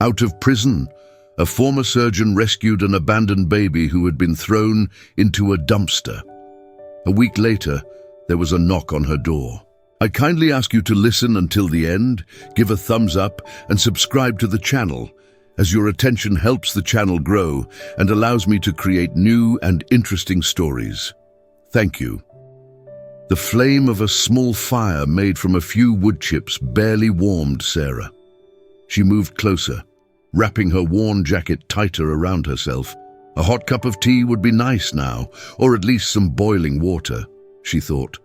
Out of prison, a former surgeon rescued an abandoned baby who had been thrown into a dumpster. A week later, there was a knock on her door. I kindly ask you to listen until the end, give a thumbs up, and subscribe to the channel, as your attention helps the channel grow and allows me to create new and interesting stories. Thank you. The flame of a small fire made from a few wood chips barely warmed Sarah. She moved closer, wrapping her worn jacket tighter around herself. A hot cup of tea would be nice now, or at least some boiling water, she thought.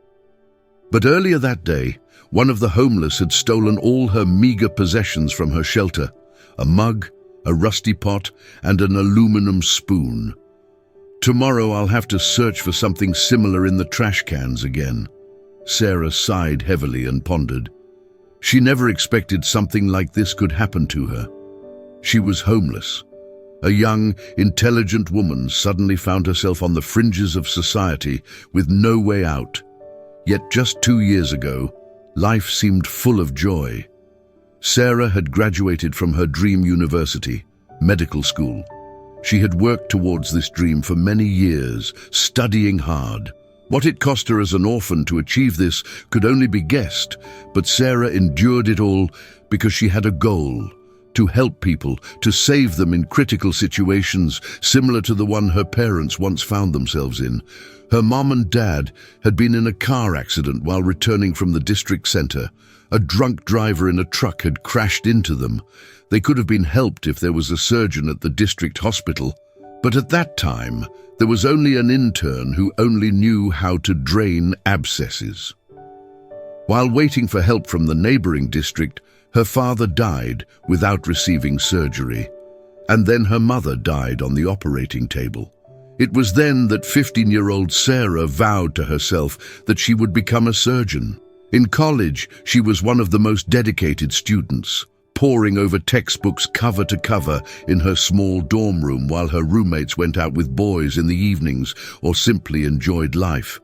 But earlier that day, one of the homeless had stolen all her meager possessions from her shelter: a mug, a rusty pot, and an aluminum spoon. Tomorrow I'll have to search for something similar in the trash cans again. Sarah sighed heavily and pondered. She never expected something like this could happen to her. She was homeless. A young, intelligent woman suddenly found herself on the fringes of society with no way out. Yet just 2 years ago, life seemed full of joy. Sarah had graduated from her dream university, medical school. She had worked towards this dream for many years, studying hard. What it cost her as an orphan to achieve this could only be guessed, but Sarah endured it all because she had a goal: to help people, to save them in critical situations similar to the one her parents once found themselves in. Her mom and dad had been in a car accident while returning from the district center. A drunk driver in a truck had crashed into them. They could have been helped if there was a surgeon at the district hospital, but at that time, there was only an intern who only knew how to drain abscesses. While waiting for help from the neighboring district, her father died without receiving surgery, and then her mother died on the operating table. It was then that 15-year-old Sarah vowed to herself that she would become a surgeon. In college, she was one of the most dedicated students, poring over textbooks cover to cover in her small dorm room while her roommates went out with boys in the evenings or simply enjoyed life.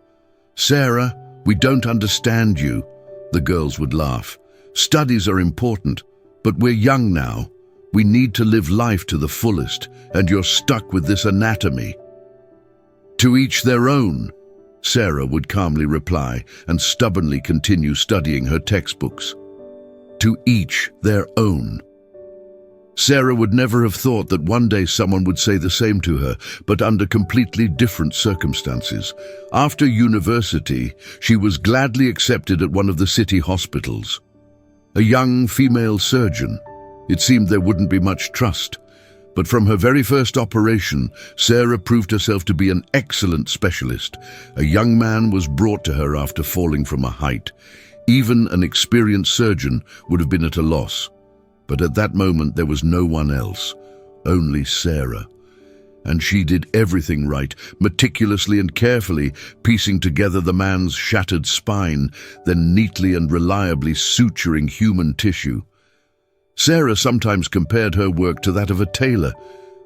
"Sarah, we don't understand you," the girls would laugh. "Studies are important, but we're young now. We need to live life to the fullest, and you're stuck with this anatomy." "To each their own," Sarah would calmly reply and stubbornly continue studying her textbooks. To each their own. Sarah would never have thought that one day someone would say the same to her, but under completely different circumstances. After university, she was gladly accepted at one of the city hospitals. A young female surgeon. It seemed there wouldn't be much trust. But from her very first operation, Sarah proved herself to be an excellent specialist. A young man was brought to her after falling from a height. Even an experienced surgeon would have been at a loss. But at that moment there was no one else, only Sarah. And she did everything right, meticulously and carefully, piecing together the man's shattered spine, then neatly and reliably suturing human tissue. Sarah sometimes compared her work to that of a tailor.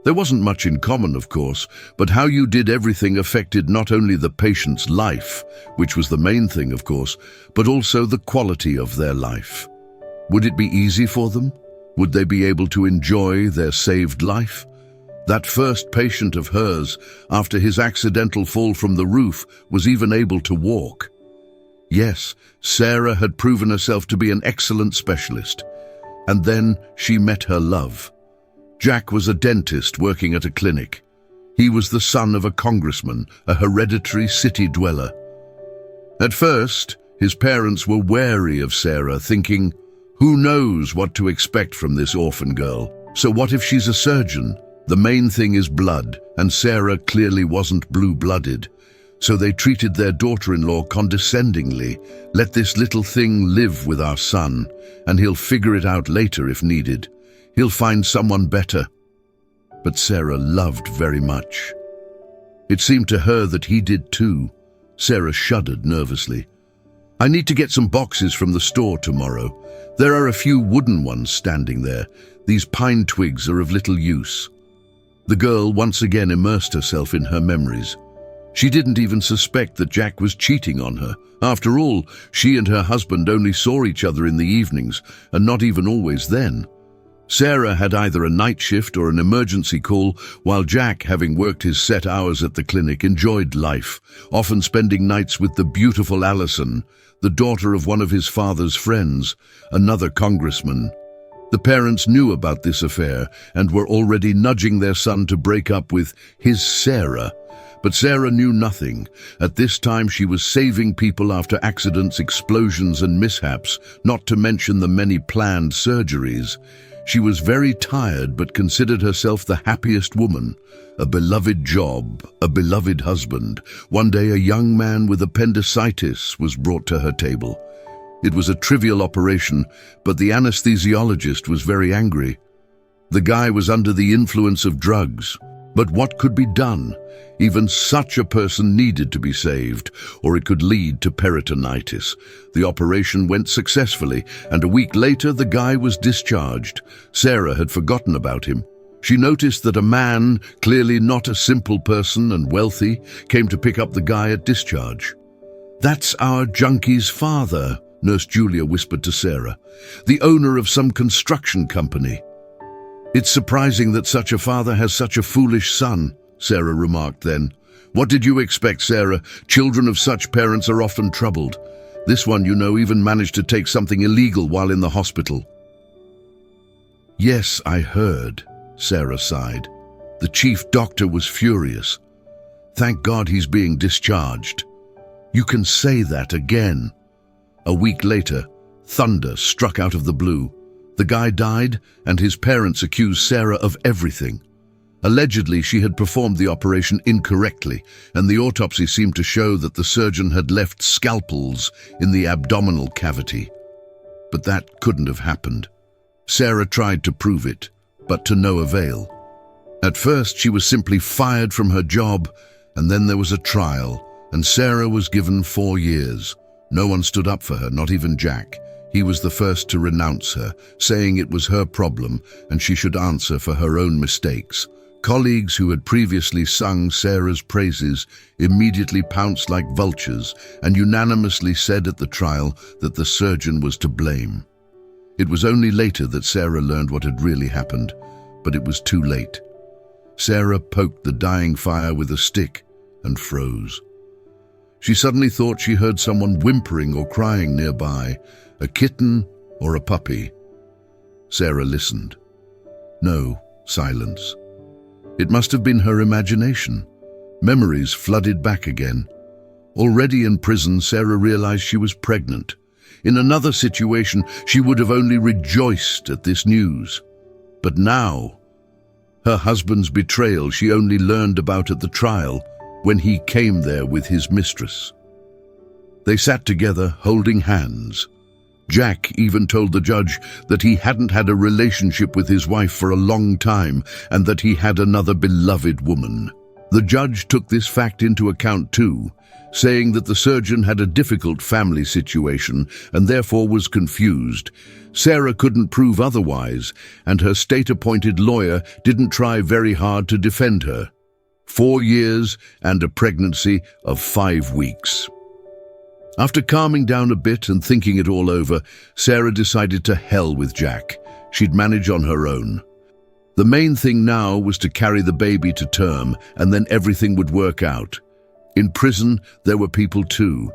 There wasn't much in common, of course, but how you did everything affected not only the patient's life, which was the main thing, of course, but also the quality of their life. Would it be easy for them? Would they be able to enjoy their saved life? That first patient of hers, after his accidental fall from the roof, was even able to walk. Yes, Sarah had proven herself to be an excellent specialist. And then she met her love. Jack was a dentist working at a clinic. He was the son of a congressman, a hereditary city dweller. At first, his parents were wary of Sarah, thinking, who knows what to expect from this orphan girl? So what if she's a surgeon? The main thing is blood, and Sarah clearly wasn't blue-blooded. So they treated their daughter-in-law condescendingly. Let this little thing live with our son, and he'll figure it out later if needed. He'll find someone better. But Sarah loved very much. It seemed to her that he did too. Sarah shuddered nervously. "I need to get some boxes from the store tomorrow. There are a few wooden ones standing there. These pine twigs are of little use." The girl once again immersed herself in her memories. She didn't even suspect that Jack was cheating on her. After all, she and her husband only saw each other in the evenings, and not even always then. Sarah had either a night shift or an emergency call, while Jack, having worked his set hours at the clinic, enjoyed life, often spending nights with the beautiful Allison, the daughter of one of his father's friends, another congressman. The parents knew about this affair and were already nudging their son to break up with his Sarah. But Sarah knew nothing. At this time she was saving people after accidents, explosions and mishaps, not to mention the many planned surgeries. She was very tired but considered herself the happiest woman. A beloved job, a beloved husband. One day a young man with appendicitis was brought to her table. It was a trivial operation, but the anesthesiologist was very angry. The guy was under the influence of drugs. But what could be done? Even such a person needed to be saved, or it could lead to peritonitis. The operation went successfully, and a week later the guy was discharged. Sarah had forgotten about him. She noticed that a man, clearly not a simple person and wealthy, came to pick up the guy at discharge. "That's our junkie's father," Nurse Julia whispered to Sarah, "the owner of some construction company." "It's surprising that such a father has such a foolish son," Sarah remarked then. "What did you expect, Sarah? Children of such parents are often troubled. This one, you know, even managed to take something illegal while in the hospital." "Yes, I heard," Sarah sighed. "The chief doctor was furious. Thank God he's being discharged." "You can say that again." A week later, thunder struck out of the blue. The guy died, and his parents accused Sarah of everything. Allegedly, she had performed the operation incorrectly, and the autopsy seemed to show that the surgeon had left scalpels in the abdominal cavity. But that couldn't have happened. Sarah tried to prove it, but to no avail. At first, she was simply fired from her job, and then there was a trial, and Sarah was given 4 years. No one stood up for her, not even Jack. He was the first to renounce her, saying it was her problem and she should answer for her own mistakes. Colleagues who had previously sung Sarah's praises immediately pounced like vultures and unanimously said at the trial that the surgeon was to blame. It was only later that Sarah learned what had really happened, but it was too late. Sarah poked the dying fire with a stick and froze. She suddenly thought she heard someone whimpering or crying nearby, a kitten or a puppy. Sarah listened. No, silence. It must have been her imagination. Memories flooded back again. Already in prison, Sarah realized she was pregnant. In another situation, she would have only rejoiced at this news. But now, her husband's betrayal she only learned about at the trial, when he came there with his mistress. They sat together, holding hands. Jack even told the judge that he hadn't had a relationship with his wife for a long time and that he had another beloved woman. The judge took this fact into account too, saying that the surgeon had a difficult family situation and therefore was confused. Sarah couldn't prove otherwise, and her state-appointed lawyer didn't try very hard to defend her. 4 years and a pregnancy of 5 weeks. After calming down a bit and thinking it all over, Sarah decided to hell with Jack. She'd manage on her own. The main thing now was to carry the baby to term, and then everything would work out. In prison, there were people too.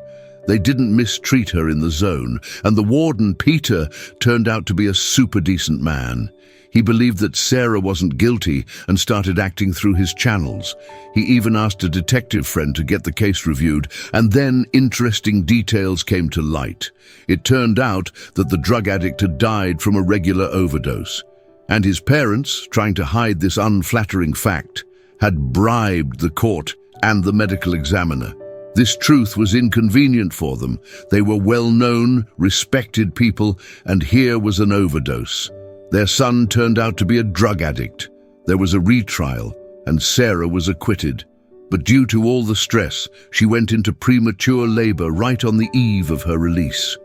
They didn't mistreat her in the zone, and the warden, Peter, turned out to be a super decent man. He believed that Sarah wasn't guilty and started acting through his channels. He even asked a detective friend to get the case reviewed, and then interesting details came to light. It turned out that the drug addict had died from a regular overdose, and his parents, trying to hide this unflattering fact, had bribed the court and the medical examiner. This truth was inconvenient for them. They were well-known, respected people, and here was an overdose. Their son turned out to be a drug addict. There was a retrial, and Sarah was acquitted. But due to all the stress, she went into premature labor right on the eve of her release.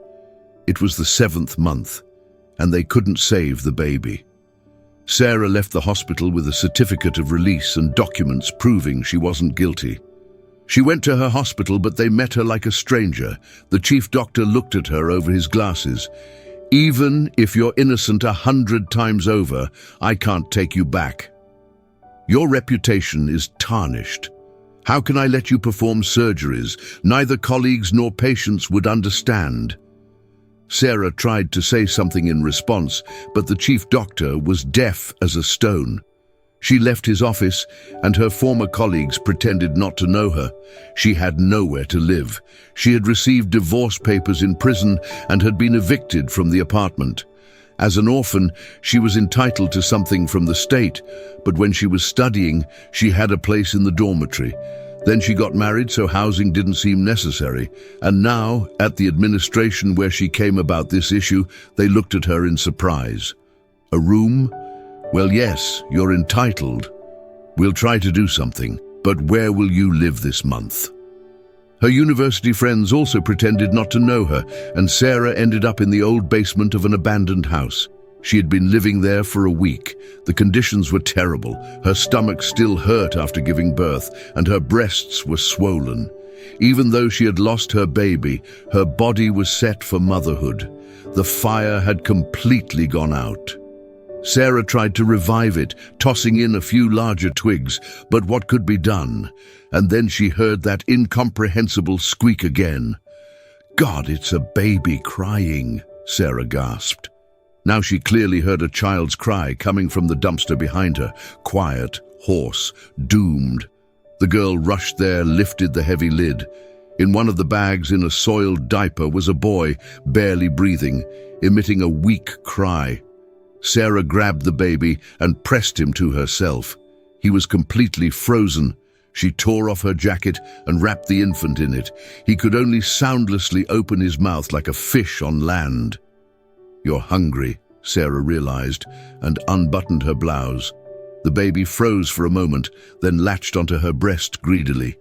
It was the 7th month, and they couldn't save the baby. Sarah left the hospital with a certificate of release and documents proving she wasn't guilty. She went to her hospital, but they met her like a stranger. The chief doctor looked at her over his glasses. Even if you're innocent 100 times over, I can't take you back. Your reputation is tarnished. How can I let you perform surgeries neither colleagues nor patients would understand? Sarah tried to say something in response, but the chief doctor was deaf as a stone. She left his office, and her former colleagues pretended not to know her. She had nowhere to live. She had received divorce papers in prison and had been evicted from the apartment. As an orphan, she was entitled to something from the state, but when she was studying, she had a place in the dormitory. Then she got married, so housing didn't seem necessary. And now, at the administration where she came about this issue, they looked at her in surprise. A room? Well, yes, you're entitled. We'll try to do something, but where will you live this month? Her university friends also pretended not to know her, and Sarah ended up in the old basement of an abandoned house. She had been living there for a week. The conditions were terrible. Her stomach still hurt after giving birth, and her breasts were swollen. Even though she had lost her baby, her body was set for motherhood. The fire had completely gone out. Sarah tried to revive it, tossing in a few larger twigs, but what could be done? And then she heard that incomprehensible squeak again. "God, it's a baby crying," Sarah gasped. Now she clearly heard a child's cry coming from the dumpster behind her, quiet, hoarse, doomed. The girl rushed there, lifted the heavy lid. In one of the bags in a soiled diaper was a boy, barely breathing, emitting a weak cry. Sarah grabbed the baby and pressed him to herself. He was completely frozen. She tore off her jacket and wrapped the infant in it. He could only soundlessly open his mouth like a fish on land. "You're hungry," Sarah realized, and unbuttoned her blouse. The baby froze for a moment, then latched onto her breast greedily.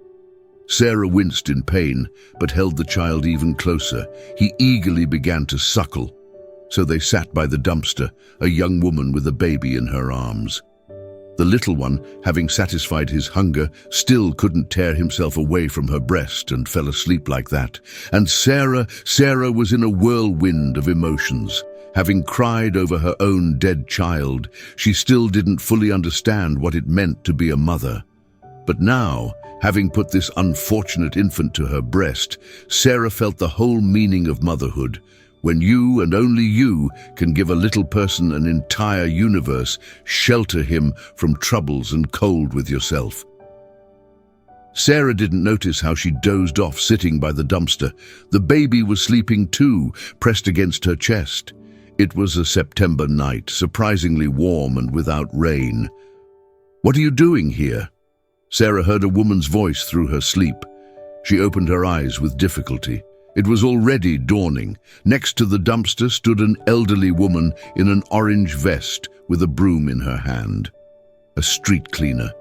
Sarah winced in pain, but held the child even closer. He eagerly began to suckle. So they sat by the dumpster, a young woman with a baby in her arms. The little one, having satisfied his hunger, still couldn't tear himself away from her breast and fell asleep like that. And Sarah was in a whirlwind of emotions. Having cried over her own dead child, she still didn't fully understand what it meant to be a mother. But now, having put this unfortunate infant to her breast, Sarah felt the whole meaning of motherhood. When you and only you can give a little person an entire universe, shelter him from troubles and cold with yourself. Sarah didn't notice how she dozed off sitting by the dumpster. The baby was sleeping too, pressed against her chest. It was a September night, surprisingly warm and without rain. "What are you doing here?" Sarah heard a woman's voice through her sleep. She opened her eyes with difficulty. It was already dawning. Next to the dumpster stood an elderly woman in an orange vest with a broom in her hand. A street cleaner.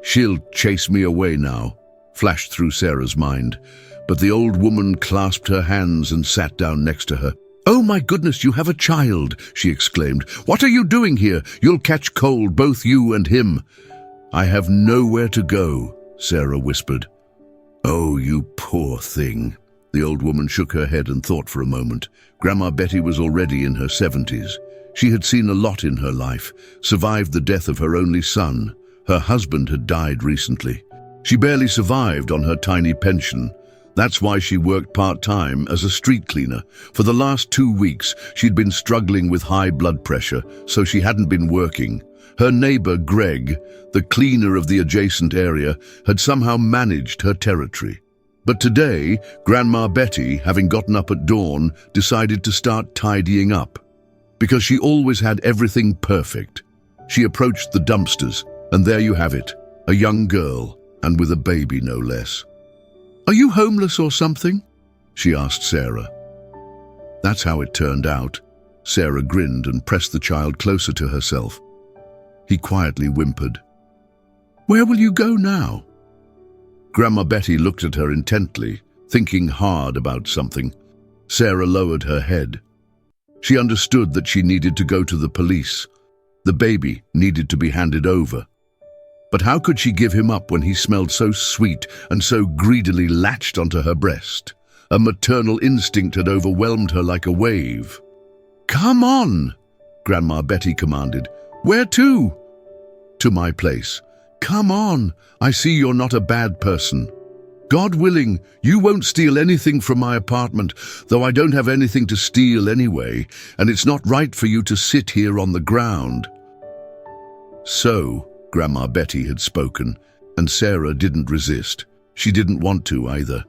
"She'll chase me away now," flashed through Sarah's mind. But the old woman clasped her hands and sat down next to her. "Oh my goodness, you have a child," she exclaimed. "What are you doing here? You'll catch cold, both you and him." "I have nowhere to go," Sarah whispered. "Oh, you poor thing." The old woman shook her head and thought for a moment. Grandma Betty was already in her 70s. She had seen a lot in her life, survived the death of her only son. Her husband had died recently. She barely survived on her tiny pension. That's why she worked part-time as a street cleaner. For the last 2 weeks, she'd been struggling with high blood pressure, so she hadn't been working. Her neighbor, Greg, the cleaner of the adjacent area, had somehow managed her territory. But today, Grandma Betty, having gotten up at dawn, decided to start tidying up. Because she always had everything perfect. She approached the dumpsters, and there you have it, a young girl, and with a baby no less. "Are you homeless or something?" she asked Sarah. That's how it turned out. Sarah grinned and pressed the child closer to herself. He quietly whimpered. "Where will you go now?" Grandma Betty looked at her intently, thinking hard about something. Sarah lowered her head. She understood that she needed to go to the police. The baby needed to be handed over. But how could she give him up when he smelled so sweet and so greedily latched onto her breast? A maternal instinct had overwhelmed her like a wave. "Come on," Grandma Betty commanded. "Where to?" "To my place." "Come on, I see you're not a bad person. God willing, you won't steal anything from my apartment, though I don't have anything to steal anyway, and it's not right for you to sit here on the ground." So, Grandma Betty had spoken, and Sarah didn't resist. She didn't want to either.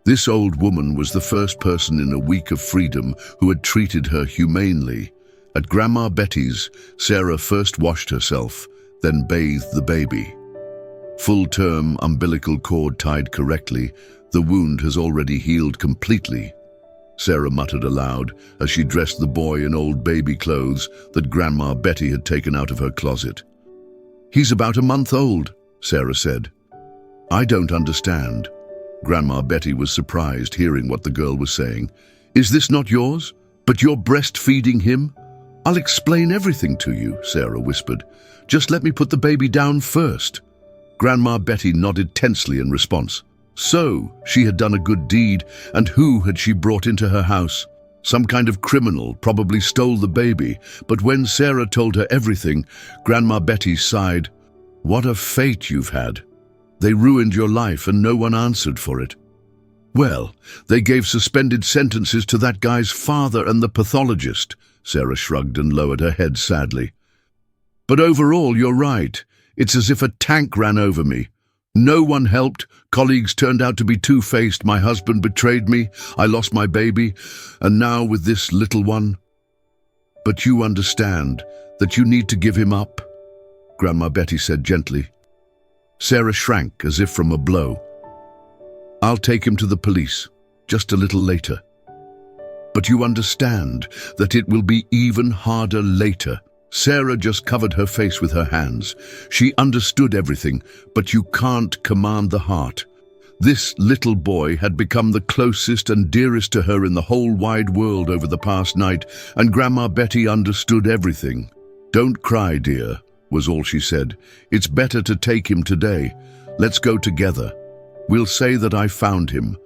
This old woman was the first person in a week of freedom who had treated her humanely. At Grandma Betty's, Sarah first washed herself, then bathed the baby. Full-term umbilical cord tied correctly, the wound has already healed completely, Sarah muttered aloud as she dressed the boy in old baby clothes that Grandma Betty had taken out of her closet. "He's about a month old," Sarah said. "I don't understand." Grandma Betty was surprised hearing what the girl was saying. "Is this not yours? But you're breastfeeding him?" "I'll explain everything to you," Sarah whispered. "Just let me put the baby down first." Grandma Betty nodded tensely in response. So, she had done a good deed, and who had she brought into her house? Some kind of criminal probably stole the baby, but when Sarah told her everything, Grandma Betty sighed. "What a fate you've had. They ruined your life and no one answered for it." "Well, they gave suspended sentences to that guy's father and the pathologist," Sarah shrugged and lowered her head sadly. "But overall, you're right. It's as if a tank ran over me. No one helped, colleagues turned out to be two-faced, my husband betrayed me, I lost my baby, and now with this little one." "But you understand that you need to give him up," Grandma Betty said gently. Sarah shrank as if from a blow. "I'll take him to the police, just a little later." "But you understand that it will be even harder later." Sarah just covered her face with her hands. She understood everything, but you can't command the heart. This little boy had become the closest and dearest to her in the whole wide world over the past night, and Grandma Betty understood everything. "Don't cry, dear," was all she said. "It's better to take him today. Let's go together. We'll say that I found him.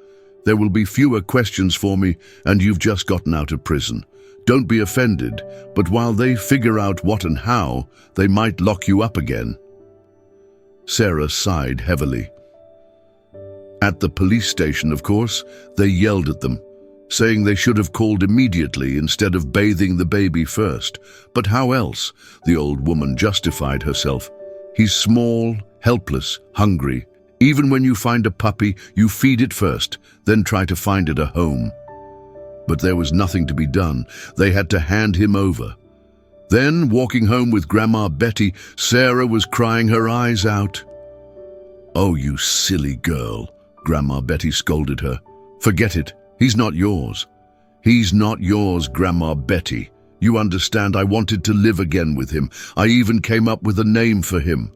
There will be fewer questions for me, and you've just gotten out of prison. Don't be offended, but while they figure out what and how, they might lock you up again." Sarah sighed heavily. At the police station, of course, they yelled at them, saying they should have called immediately instead of bathing the baby first. But how else? The old woman justified herself. "He's small, helpless, hungry. Even when you find a puppy, you feed it first, then try to find it a home." But there was nothing to be done. They had to hand him over. Then, walking home with Grandma Betty, Sarah was crying her eyes out. "Oh, you silly girl," Grandma Betty scolded her. "Forget it. He's not yours." "He's not yours, Grandma Betty. You understand, I wanted to live again with him. I even came up with a name for him."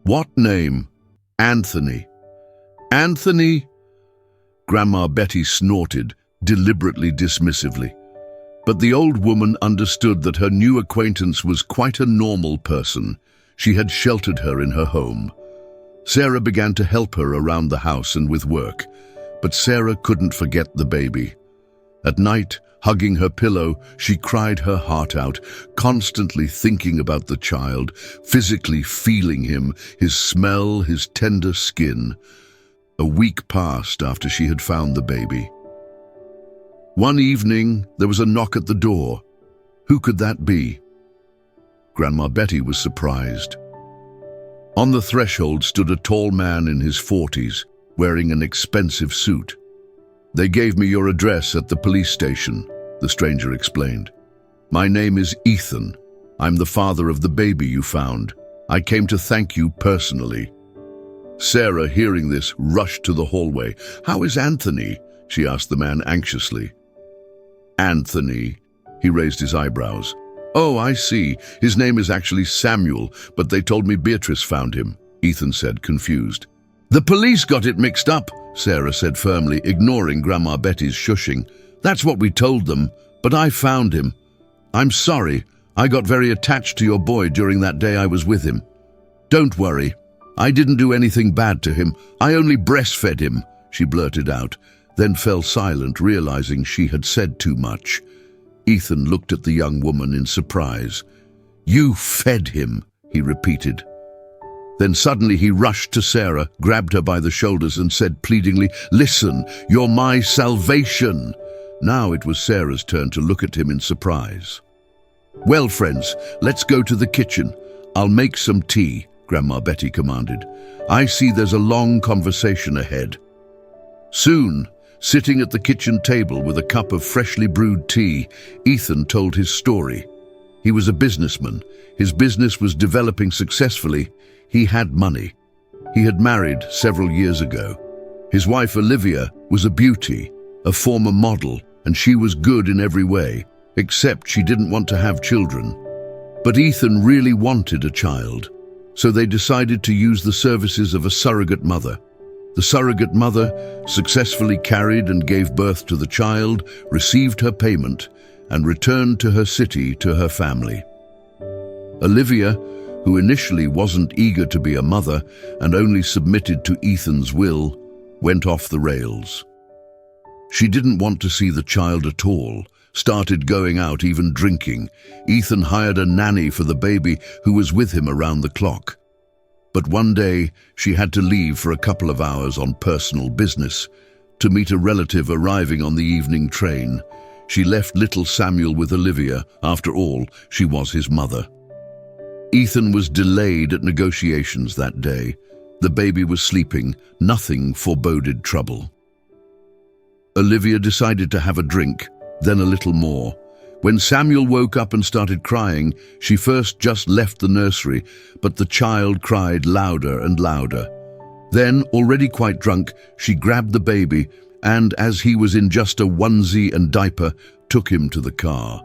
"What name?" "Anthony." "Anthony?" Grandma Betty snorted, deliberately dismissively. But the old woman understood that her new acquaintance was quite a normal person. She had sheltered her in her home. Sarah began to help her around the house and with work, but Sarah couldn't forget the baby. At night, hugging her pillow, she cried her heart out, constantly thinking about the child, physically feeling him, his smell, his tender skin. A week passed after she had found the baby. One evening, there was a knock at the door. Who could that be? Grandma Betty was surprised. On the threshold stood a tall man in his 40s, wearing an expensive suit. "They gave me your address at the police station," the stranger explained. "My name is Ethan. I'm the father of the baby you found. I came to thank you personally." Sarah, hearing this, rushed to the hallway. "How is Anthony?" she asked the man anxiously. "Anthony?" He raised his eyebrows. "Oh, I see. His name is actually Samuel, but they told me Beatrice found him," Ethan said, confused. "The police got it mixed up," Sarah said firmly, ignoring Grandma Betty's shushing. "That's what we told them, but I found him. I'm sorry. I got very attached to your boy during that day I was with him. Don't worry. I didn't do anything bad to him. I only breastfed him," she blurted out, then fell silent, realizing she had said too much. Ethan looked at the young woman in surprise. "You fed him," he repeated. Then suddenly he rushed to Sarah, grabbed her by the shoulders and said pleadingly, "Listen, you're my salvation." Now it was Sarah's turn to look at him in surprise. "Well, friends, let's go to the kitchen. I'll make some tea," Grandma Betty commanded. "I see there's a long conversation ahead." Soon, sitting at the kitchen table with a cup of freshly brewed tea, Ethan told his story. He was a businessman. His business was developing successfully. He had money. He had married several years ago. His wife Olivia was a beauty, a former model, and she was good in every way, except she didn't want to have children. But Ethan really wanted a child, so they decided to use the services of a surrogate mother. The surrogate mother successfully carried and gave birth to the child, received her payment, and returned to her city to her family. Olivia, who initially wasn't eager to be a mother and only submitted to Ethan's will, went off the rails. She didn't want to see the child at all, started going out, even drinking. Ethan hired a nanny for the baby who was with him around the clock. But one day, she had to leave for a couple of hours on personal business to meet a relative arriving on the evening train. She left little Samuel with Olivia. After all, she was his mother. Ethan was delayed at negotiations that day. The baby was sleeping. Nothing foreboded trouble. Olivia decided to have a drink, then a little more. When Samuel woke up and started crying, she first just left the nursery, but the child cried louder and louder. Then, already quite drunk, she grabbed the baby and, as he was in just a onesie and diaper, took him to the car.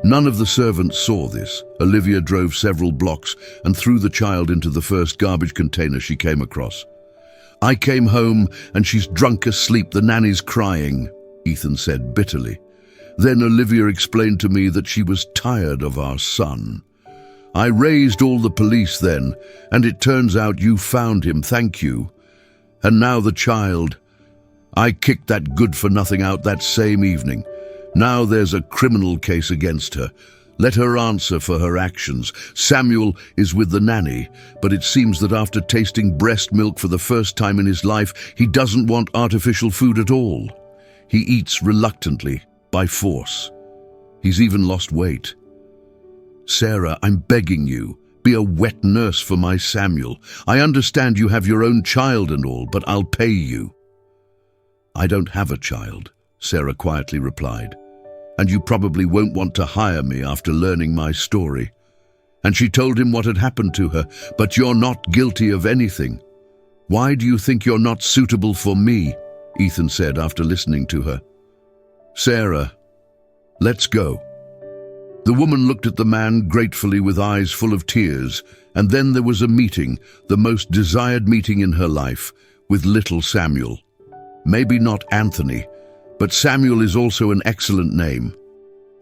None of the servants saw this. Olivia drove several blocks and threw the child into the first garbage container she came across. "I came home and she's drunk asleep, the nanny's crying," Ethan said bitterly. "Then Olivia explained to me that she was tired of our son. I raised all the police then, and it turns out you found him, thank you. And now the child. I kicked that good-for-nothing out that same evening. Now there's a criminal case against her. Let her answer for her actions. Samuel is with the nanny, but it seems that after tasting breast milk for the first time in his life, he doesn't want artificial food at all. He eats reluctantly, by force. He's even lost weight. Sarah, I'm begging you, be a wet nurse for my Samuel. I understand you have your own child and all, but I'll pay you." "I don't have a child," Sarah quietly replied, "and you probably won't want to hire me after learning my story." And she told him what had happened to her. "But you're not guilty of anything. Why do you think you're not suitable for me?" Ethan said after listening to her. "Sarah, let's go." The woman looked at the man gratefully with eyes full of tears, and then there was a meeting, the most desired meeting in her life, with little Samuel. Maybe not Anthony, but Samuel is also an excellent name.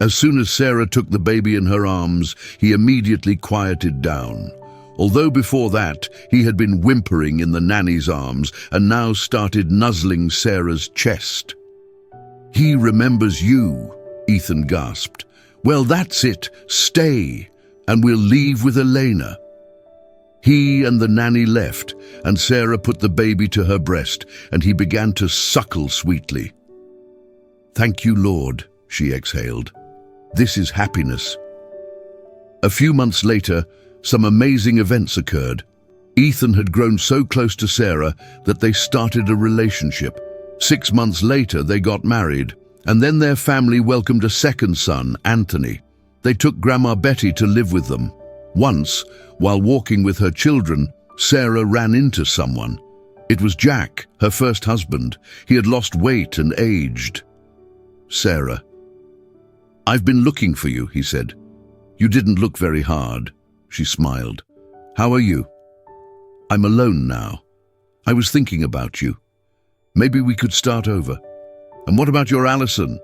As soon as Sarah took the baby in her arms, he immediately quieted down. Although before that, he had been whimpering in the nanny's arms and now started nuzzling Sarah's chest. "He remembers you," Ethan gasped. "Well, that's it. Stay, and we'll leave with Elena." He and the nanny left, and Sarah put the baby to her breast, and he began to suckle sweetly. "Thank you, Lord," she exhaled. "This is happiness." A few months later, some amazing events occurred. Ethan had grown so close to Sarah that they started a relationship. 6 months later, they got married, and then their family welcomed a second son, Anthony. They took Grandma Betty to live with them. Once, while walking with her children, Sarah ran into someone. It was Jack, her first husband. He had lost weight and aged. "Sarah, I've been looking for you," he said. "You didn't look very hard." She smiled. "How are you?" "I'm alone now. I was thinking about you. Maybe we could start over." "And what about your Allison?"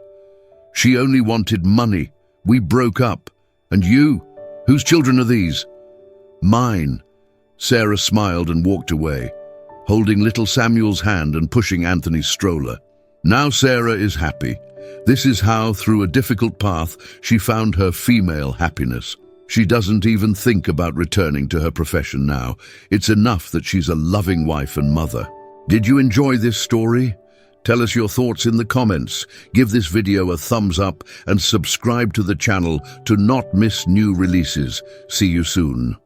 "She only wanted money. We broke up. And you? Whose children are these?" "Mine." Sarah smiled and walked away, holding little Samuel's hand and pushing Anthony's stroller. Now Sarah is happy. This is how, through a difficult path, she found her female happiness. She doesn't even think about returning to her profession now. It's enough that she's a loving wife and mother. Did you enjoy this story? Tell us your thoughts in the comments. Give this video a thumbs up and subscribe to the channel to not miss new releases. See you soon.